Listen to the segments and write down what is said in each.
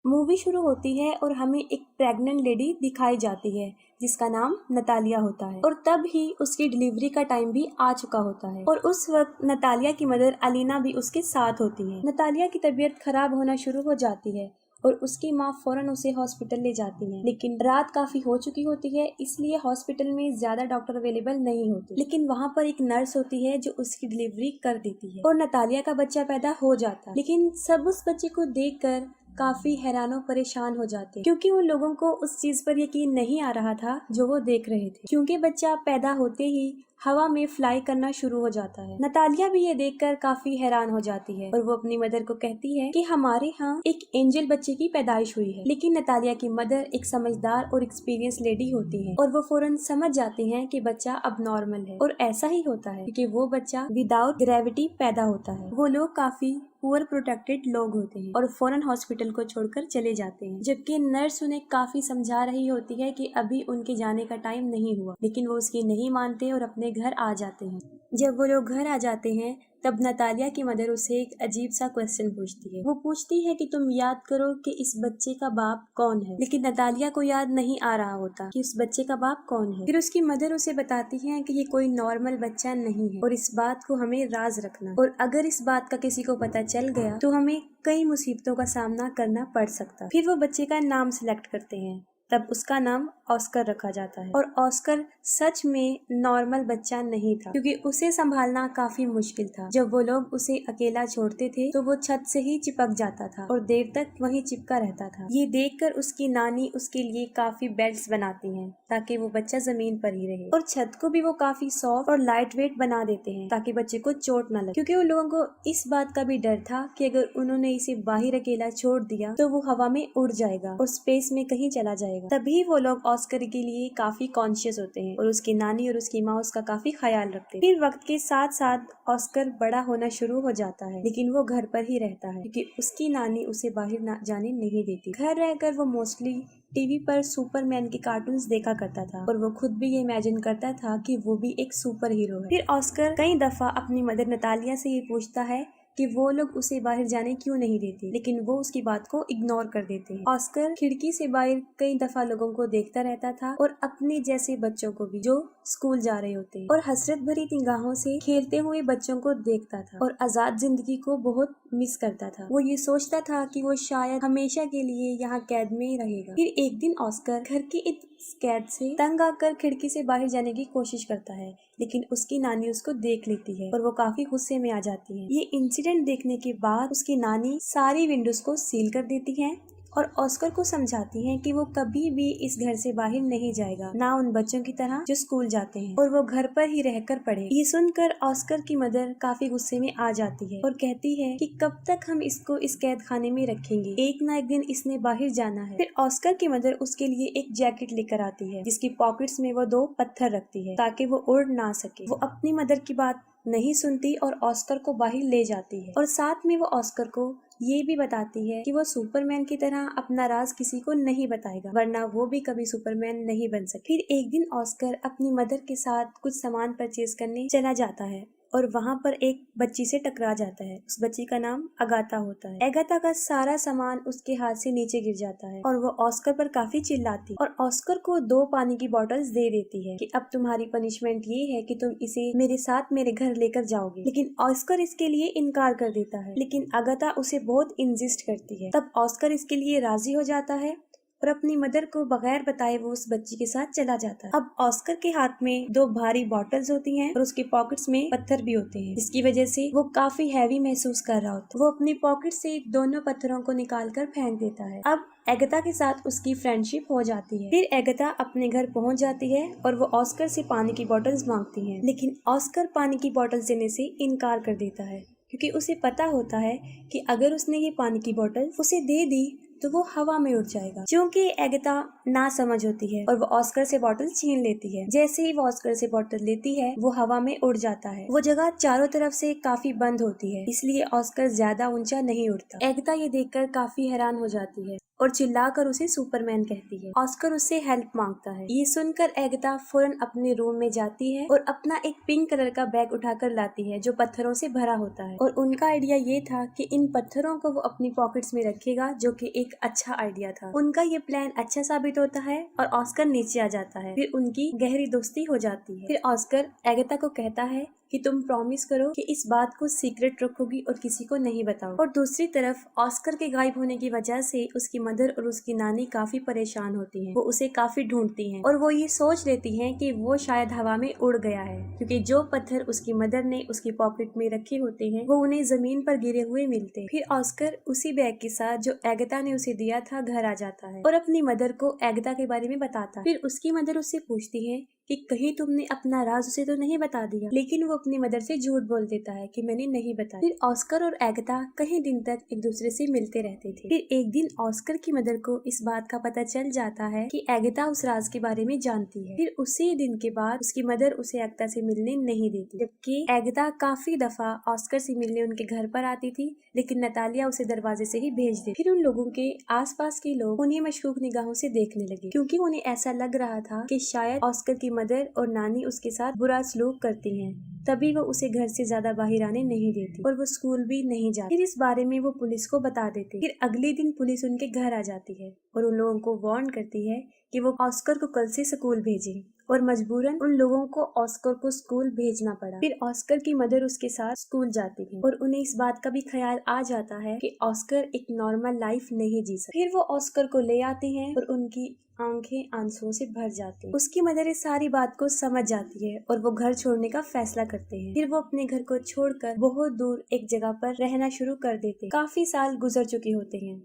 Movie शुरू होती है और हमें एक प्रेग्नेंट लेडी दिखाई जाती है जिसका नाम नतालिया होता है और तब ही उसकी डिलीवरी का टाइम भी आ चुका होता है और उस वक्त नतालिया की मदर अलीना भी उसके साथ होती है। नतालिया की तबीयत खराब होना शुरू हो जाती है और उसकी माँ फौरन उसे हॉस्पिटल ले जाती है, लेकिन रात काफी हो चुकी होती है इसलिए हॉस्पिटल में ज्यादा डॉक्टर अवेलेबल नहीं होते। लेकिन वहाँ पर एक नर्स होती है जो उसकी डिलीवरी कर देती है और नतालिया का बच्चा पैदा हो जाता है। लेकिन सब उस बच्चे को देखकर काफी हैरान परेशान हो जाते क्योंकि उन लोगों को उस चीज पर यकीन नहीं आ रहा था जो वो देख रहे थे, क्योंकि बच्चा पैदा होते ही हवा में फ्लाई करना शुरू हो जाता है। नतालिया भी ये देखकर काफी हैरान हो जाती है और वो अपनी मदर को कहती है कि हमारे यहाँ एक एंजल बच्चे की पैदाइश हुई है। लेकिन नतालिया की मदर एक समझदार और एक्सपीरियंस लेडी होती है और वो फौरन समझ जाती हैं कि बच्चा अब नॉर्मल है और ऐसा ही होता है क्योंकि वो बच्चा विदाउट ग्रेविटी पैदा होता है। वो लोग काफी पुअर प्रोटेक्टेड लोग होते हैं और फौरन हॉस्पिटल को छोड़कर चले जाते हैं, जबकि नर्स उन्हें काफी समझा रही होती है कि अभी उनके जाने का टाइम नहीं हुआ, लेकिन वो उसकी नहीं मानते और अपने घर आ जाते हैं। जब वो लोग घर आ जाते हैं तब नतालिया की मदर उसे एक अजीब सा क्वेश्चन पूछती है। वो पूछती है कि तुम याद करो कि इस बच्चे का बाप कौन है, लेकिन नतालिया को याद नहीं आ रहा होता कि उस बच्चे का बाप कौन है। फिर उसकी मदर उसे बताती है कि ये कोई नॉर्मल बच्चा नहीं है और इस बात को हमें राज रखना, और अगर इस बात का किसी को पता चल गया तो हमें कई मुसीबतों का सामना करना पड़ सकता। फिर वो बच्चे का नाम सिलेक्ट करते हैं, तब उसका नाम ऑस्कर रखा जाता है और ऑस्कर सच में नॉर्मल बच्चा नहीं था क्योंकि उसे संभालना काफी मुश्किल था। जब वो लोग उसे अकेला छोड़ते थे तो वो छत से ही चिपक जाता था और देर तक वहीं चिपका रहता था। ये देखकर उसकी नानी उसके लिए काफी बेड्स बनाती हैं ताकि वो बच्चा जमीन पर ही रहे, और छत को भी वो काफी सॉफ्ट और लाइट वेट बना देते हैं ताकि बच्चे को चोट न लगे, क्योंकि उन लोगों को इस बात का भी डर था कि अगर उन्होंने इसे बाहर अकेला छोड़ दिया तो वो हवा में उड़ जाएगा और स्पेस में कहीं चला जाएगा। तभी वो लोग ऑस्कर के लिए काफी कॉन्शियस होते हैं और उसकी नानी और उसकी माँ उसका काफी ख्याल रखते हैं। फिर वक्त के साथ साथ ऑस्कर बड़ा होना शुरू हो जाता है, लेकिन वो घर पर ही रहता है क्योंकि उसकी नानी उसे बाहर जाने नहीं देती। घर रहकर वो मोस्टली टीवी पर सुपरमैन के कार्टून्स देखा करता था और वो खुद भी ये इमेजिन करता था कि वो भी एक सुपर हीरो है। फिर ऑस्कर कई दफा अपनी मदर नतालिया से ये पूछता है कि वो लोग उसे बाहर जाने क्यों नहीं देते, लेकिन वो उसकी बात को इग्नोर कर देते हैं। ऑस्कर खिड़की से बाहर कई दफा लोगों को देखता रहता था और अपने जैसे बच्चों को भी जो स्कूल जा रहे होते हैं और हसरत भरी निगाहों से खेलते हुए बच्चों को देखता था और आजाद जिंदगी को बहुत मिस करता था। वो ये सोचता था कि वो शायद हमेशा के लिए यहाँ कैद में ही रहेगा। फिर एक दिन ऑस्कर घर की इस कैद से तंग आकर खिड़की से बाहर जाने की कोशिश करता है, लेकिन उसकी नानी उसको देख लेती है और वो काफी गुस्से में आ जाती है। ये इंसिडेंट देखने के बाद उसकी नानी सारी विंडोज को सील कर देती है और ऑस्कर को समझाती हैं कि वो कभी भी इस घर से बाहर नहीं जाएगा, ना उन बच्चों की तरह जो स्कूल जाते हैं, और वो घर पर ही रहकर पढ़े। ये सुनकर ऑस्कर की मदर काफी गुस्से में आ जाती है और कहती है कि कब तक हम इसको इस कैद खाने में रखेंगे, एक ना एक दिन इसने बाहर जाना है। फिर ऑस्कर की मदर उसके लिए एक जैकेट लेकर आती है जिसकी पॉकेट्स में वो 2 पत्थर रखती है ताकि वो उड़ ना सके। वो अपनी मदर की बात नहीं सुनती और ऑस्कर को बाहर ले जाती है और साथ में वो ऑस्कर को ये भी बताती है कि वो सुपरमैन की तरह अपना राज किसी को नहीं बताएगा, वरना वो भी कभी सुपरमैन नहीं बन सके। फिर एक दिन ऑस्कर अपनी मदर के साथ कुछ सामान परचेज करने चला जाता है और वहाँ पर एक बच्ची से टकरा जाता है। उस बच्ची का नाम अगाथा होता है। अगाथा का सारा सामान उसके हाथ से नीचे गिर जाता है और वो ऑस्कर पर काफी चिल्लाती और ऑस्कर को 2 पानी की बॉटल्स दे देती है कि अब तुम्हारी पनिशमेंट ये है कि तुम इसे मेरे साथ मेरे घर लेकर जाओगे। लेकिन ऑस्कर इसके लिए इनकार कर देता है, लेकिन अगाथा उसे बहुत इंसिस्ट करती है। तब ऑस्कर इसके लिए राजी हो जाता है और अपनी मदर को बगैर बताए वो उस बच्ची के साथ चला जाता है। अब ऑस्कर के हाथ में 2 भारी बॉटल्स होती हैं और उसके पॉकेट्स में पत्थर भी होते हैं, जिसकी वजह से वो काफी हैवी महसूस कर रहा होता है। वो अपनी पॉकेट से दोनों पत्थरों को निकाल कर फेंक देता है। अब एगाथा के साथ उसकी फ्रेंडशिप हो जाती है। फिर एगाथा अपने घर पहुंच जाती है और वो ऑस्कर से पानी की बॉटल्स मांगती है, लेकिन ऑस्कर पानी की बॉटल्स देने से इनकार कर देता है क्योंकि उसे पता होता है कि अगर उसने ये पानी की बोतल उसे दे दी तो वो हवा में उड़ जाएगा। क्योंकि एगाथा ना समझ होती है और वो ऑस्कर से बोतल छीन लेती है। जैसे ही वो ऑस्कर से बोतल लेती है वो हवा में उड़ जाता है। वो जगह चारों तरफ से काफी बंद होती है, इसलिए ऑस्कर ज्यादा ऊंचा नहीं उड़ता। एगाथा ये देखकर काफी हैरान हो जाती है और चिल्लाकर उसे सुपरमैन कहती है। ऑस्कर उससे हेल्प मांगता है। ये सुनकर एगाथा फौरन अपने रूम में जाती है और अपना एक पिंक कलर का बैग उठाकर लाती है जो पत्थरों से भरा होता है। और उनका आइडिया ये था कि इन पत्थरों को वो अपनी पॉकेट्स में रखेगा, जो कि एक अच्छा आइडिया था। उनका ये प्लान अच्छा साबित होता है और ऑस्कर नीचे आ जाता है। फिर उनकी गहरी दोस्ती हो जाती है। फिर ऑस्कर एगाथा को कहता है कि तुम प्रॉमिस करो कि इस बात को सीक्रेट रखोगी और किसी को नहीं बताओ। और दूसरी तरफ ऑस्कर के गायब होने की वजह से उसकी मदर और उसकी नानी काफी परेशान होती हैं। वो उसे काफी ढूंढती हैं और वो ये सोच लेती हैं कि वो शायद हवा में उड़ गया है, क्योंकि जो पत्थर उसकी मदर ने उसकी पॉकेट में रखे होते हैं वो उन्हें जमीन पर गिरे हुए मिलते हैं। फिर ऑस्कर उसी बैग के साथ जो एगाथा ने उसे दिया था घर आ जाता है और अपनी मदर को एगाथा के बारे में बताता है। फिर उसकी मदर उससे पूछती है कि कहीं तुमने अपना राज उसे तो नहीं बता दिया, लेकिन वो अपनी मदर से झूठ बोल देता है कि मैंने नहीं बताया। फिर ऑस्कर और एगाथा कई दिन तक एक दूसरे से मिलते रहते थे। फिर एक दिन ऑस्कर की मदर को इस बात का पता चल जाता है कि एगाथा उस राज के बारे में जानती है। फिर उसी दिन के बाद उसकी मदर उसे एगाथा से मिलने नहीं देती, जबकि एगाथा काफी दफा ऑस्कर से मिलने उनके घर पर आती थी, लेकिन नतालिया उसे दरवाजे से ही भेज देती। फिर उन लोगों के आसपास के लोग उन्हें मशकूक निगाहों से देखने लगे, क्योंकि उन्हें ऐसा लग रहा था कि शायद ऑस्कर की मदर और नानी उसके साथ बुरा सलूक करती हैं, तभी वो उसे घर से ज्यादा बाहर आने नहीं देती और वो स्कूल भी नहीं जाती। फिर इस बारे में वो पुलिस को बता देती। फिर अगले दिन पुलिस उनके घर आ जाती है और उन लोगों को वार्न करती है कि वो ऑस्कर को कल से स्कूल भेजें, और मजबूरन उन लोगों को ऑस्कर को स्कूल भेजना पड़ा। फिर ऑस्कर की मदर उसके साथ स्कूल जाती है और उन्हें इस बात का भी ख्याल आ जाता है कि ऑस्कर एक नॉर्मल लाइफ नहीं जी सकता। फिर वो ऑस्कर को ले आती हैं और उनकी आंखें आंसुओं से भर जाती हैं। उसकी मदर इस सारी बात को समझ जाती है और वो घर छोड़ने का फैसला करते हैं। फिर वो अपने घर को छोड़कर बहुत दूर एक जगह पर रहना शुरू कर देते हैं। काफी साल गुजर चुके होते हैं।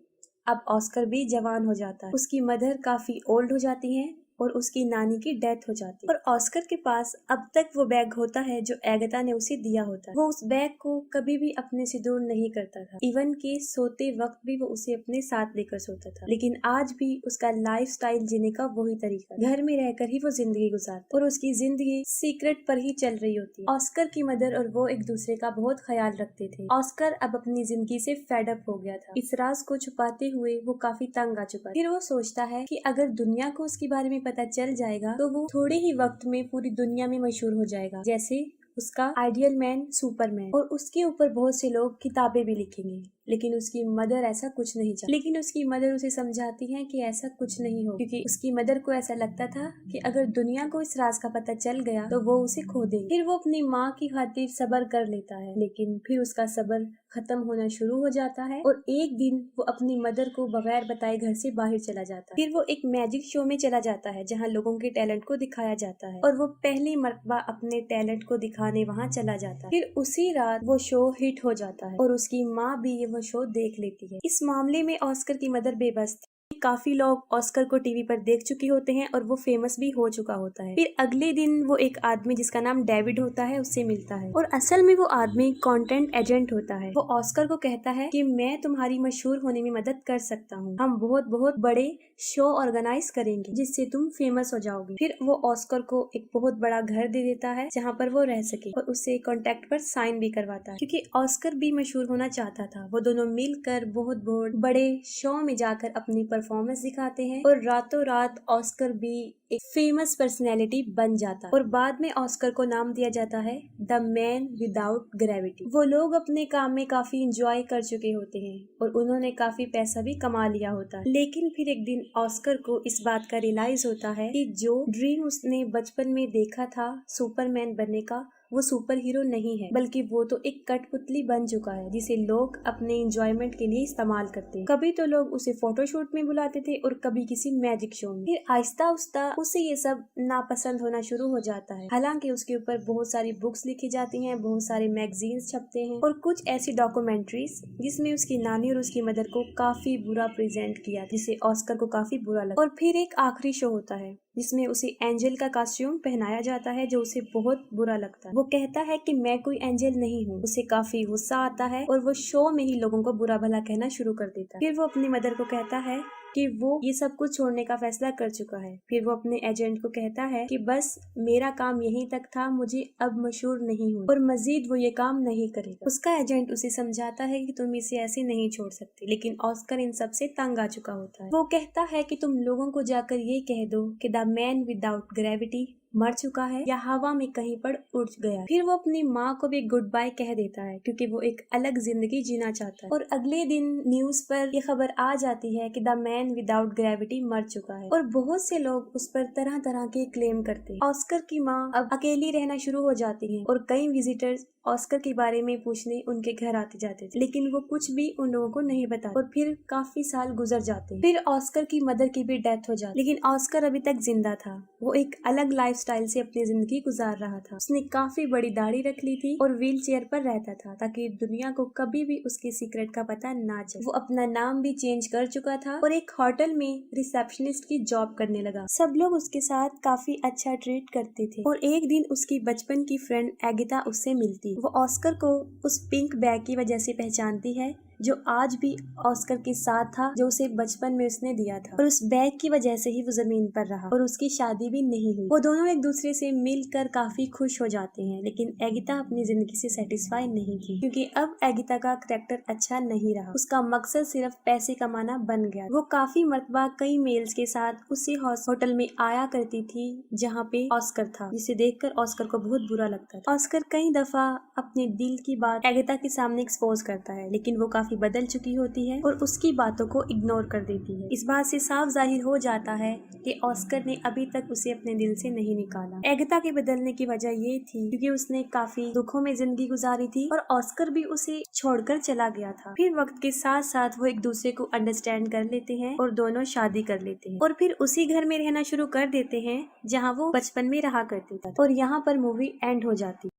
अब ऑस्कर भी जवान हो जाता है। उसकी मदर काफी ओल्ड हो जाती है और उसकी नानी की डेथ हो जाती है। और ऑस्कर के पास अब तक वो बैग होता है जो एगाथा ने उसे दिया होता है। वो उस बैग को कभी भी अपने से दूर नहीं करता था, इवन कि सोते वक्त भी वो उसे अपने साथ लेकर सोता था। लेकिन आज भी उसका लाइफस्टाइल जीने का वही तरीका, घर में रहकर ही वो जिंदगी गुजारता और उसकी जिंदगी सीक्रेट पर ही चल रही होती है। ऑस्कर की मदर और वो एक दूसरे का बहुत ख्याल रखते थे। ऑस्कर अब अपनी जिंदगी से फेड अप हो गया था। इस राज को छुपाते हुए वो काफी तंग आ चुका है। फिर वो सोचता है कि अगर दुनिया को उसके बारे में पता चल जाएगा तो वो थोड़े ही वक्त में पूरी दुनिया में मशहूर हो जाएगा, जैसे उसका आइडियल मैन सुपरमैन, और उसके ऊपर बहुत से लोग किताबें भी लिखेंगे। लेकिन उसकी मदर ऐसा कुछ नहीं चाहती। लेकिन उसकी मदर उसे समझाती है कि ऐसा कुछ नहीं हो, क्योंकि उसकी मदर को ऐसा लगता था कि अगर दुनिया को इस राज का पता चल गया तो वो उसे खो देगी। फिर वो अपनी माँ की खातिर सब्र कर लेता है, लेकिन फिर उसका सब्र खत्म होना शुरू हो जाता है और एक दिन वो अपनी मदर को बगैर बताए घर से बाहर चला जाता है। फिर वो एक मैजिक शो में चला जाता है जहाँ लोगों के टैलेंट को दिखाया जाता है और वो पहली मर्तबा अपने टैलेंट को दिखाने वहाँ चला जाता है। फिर उसी रात वो शो हिट हो जाता है और उसकी माँ भी वो शो देख लेती है। इस मामले में ऑस्कर की मदर बेबस थी। काफी लोग ऑस्कर को टीवी पर देख चुके होते हैं और वो फेमस भी हो चुका होता है। फिर अगले दिन वो एक आदमी जिसका नाम डेविड होता है उससे मिलता है और असल में वो आदमी कंटेंट एजेंट होता है। वो ऑस्कर को कहता है कि मैं तुम्हारी मशहूर होने में मदद कर सकता हूँ, हम बहुत बहुत बड़े शो ऑर्गेनाइज करेंगे जिससे तुम फेमस हो जाओगी। फिर वो ऑस्कर को एक बहुत बड़ा घर दे देता है जहाँ पर वो रह सके और उससे कॉन्ट्रैक्ट पर साइन भी करवाता है, क्योंकि ऑस्कर भी मशहूर होना चाहता था। वो दोनों मिलकर बहुत बहुत बड़े शो में जाकर अपनी परफॉर्मेंस दिखाते हैं और रातों रात ऑस्कर भी एक फेमस पर्सनैलिटी बन जाता है और बाद में ऑस्कर को नाम दिया जाता है द मैन विदाउट ग्रेविटी। वो लोग अपने काम में काफी इंजॉय कर चुके होते हैं और उन्होंने काफी पैसा भी कमा लिया होता है। लेकिन फिर एक दिन ऑस्कर को इस बात का रियलाइज होता है कि जो ड्रीम उसने बचपन में देखा था सुपरमैन बनने का, वो सुपर हीरो नहीं है, बल्कि वो तो एक कठपुतली बन चुका है जिसे लोग अपने एंजॉयमेंट के लिए इस्तेमाल करते हैं। कभी तो लोग उसे फोटोशूट में बुलाते थे और कभी किसी मैजिक शो में। फिर आहिस्ता आहिस्ता उसे ये सब नापसंद होना शुरू हो जाता है। हालांकि उसके ऊपर बहुत सारी बुक्स लिखी जाती हैं, बहुत सारे मैगजीन्स छपते हैं और कुछ ऐसी डॉक्यूमेंट्रीज जिसमें उसकी नानी और उसकी मदर को काफी बुरा प्रेजेंट किया, जिसे ऑस्कर को काफी बुरा लगा। और फिर एक आखिरी शो होता है जिसमें उसे एंजल का कॉस्ट्यूम पहनाया जाता है, जो उसे बहुत बुरा लगता है। वो कहता है कि मैं कोई एंजल नहीं हूँ। उसे काफी गुस्सा आता है और वो शो में ही लोगों को बुरा भला कहना शुरू कर देता है। फिर वो अपनी मदर को कहता है कि वो ये सब कुछ छोड़ने का फैसला कर चुका है। फिर वो अपने एजेंट को कहता है कि बस मेरा काम यहीं तक था, मुझे अब मशहूर नहीं हूँ और मजीद वो ये काम नहीं करेगा। उसका एजेंट उसे समझाता है कि तुम इसे ऐसे नहीं छोड़ सकते, लेकिन ऑस्कर इन सब से तंग आ चुका होता है। वो कहता है कि तुम लोगों को जाकर ये कह दो कि द मैन विदाउट ग्रेविटी मर चुका है या हवा में कहीं पर उड़ गया। फिर वो अपनी माँ को भी गुड बाय कह देता है क्योंकि वो एक अलग जिंदगी जीना चाहता है। और अगले दिन न्यूज पर ये खबर आ जाती है कि द मैन विदाउट ग्रेविटी मर चुका है और बहुत से लोग उस पर तरह तरह के क्लेम करते हैं। ऑस्कर की माँ अब अकेली रहना शुरू हो जाती है और कई विजिटर्स ऑस्कर के बारे में पूछने उनके घर आते जाते थे, लेकिन वो कुछ भी उन लोगों को नहीं बताते। और फिर काफी साल गुजर जाते हैं। फिर ऑस्कर की मदर की भी डेथ हो जाती, लेकिन ऑस्कर अभी तक जिंदा था। वो एक अलग लाइफस्टाइल से अपनी जिंदगी गुजार रहा था। उसने काफी बड़ी दाढ़ी रख ली थी और व्हील चेयर पर रहता था ताकि दुनिया को कभी भी उसके सीक्रेट का पता ना चले। वो अपना नाम भी चेंज कर चुका था और एक होटल में रिसेप्शनिस्ट की जॉब करने लगा। सब लोग उसके साथ काफी अच्छा ट्रीट करते थे और एक दिन उसकी बचपन की फ्रेंड एगिता उससे मिलती। वो ऑस्कर को उस पिंक बैग की वजह से पहचानती है जो आज भी ऑस्कर के साथ था, जो उसे बचपन में उसने दिया था, और उस बैग की वजह से ही वो जमीन पर रहा और उसकी शादी भी नहीं हुई। वो दोनों एक दूसरे से मिलकर काफी खुश हो जाते हैं, लेकिन एगिता अपनी जिंदगी से सेटिस्फाई नहीं थी क्योंकि अब एगिता का कैरेक्टर अच्छा नहीं रहा। उसका मकसद सिर्फ पैसे कमाना बन गया। वो काफी मर्तबा कई मेल्स के साथ उसी होटल में आया करती थी जहाँ पे ऑस्कर था, जिसे देखकर ऑस्कर को बहुत बुरा लगता था। ऑस्कर कई दफा अपने दिल की बात एगिता के सामने एक्सपोज करता है, लेकिन वो काफी बदल चुकी होती है और उसकी बातों को इग्नोर कर देती है। इस बात से साफ जाहिर हो जाता है कि ऑस्कर ने अभी तक उसे अपने दिल से नहीं निकाला। एगिता के बदलने की वजह ये थी क्योंकि उसने काफी दुखों में जिंदगी गुजारी थी और ऑस्कर भी उसे छोड़कर चला गया था। फिर वक्त के साथ साथ वो एक दूसरे को अंडरस्टैंड कर लेते हैं और दोनों शादी कर लेते हैं और फिर उसी घर में रहना शुरू कर देते हैं जहाँ वो बचपन में रहा करते थे। और यहाँ पर मूवी एंड हो जाती है।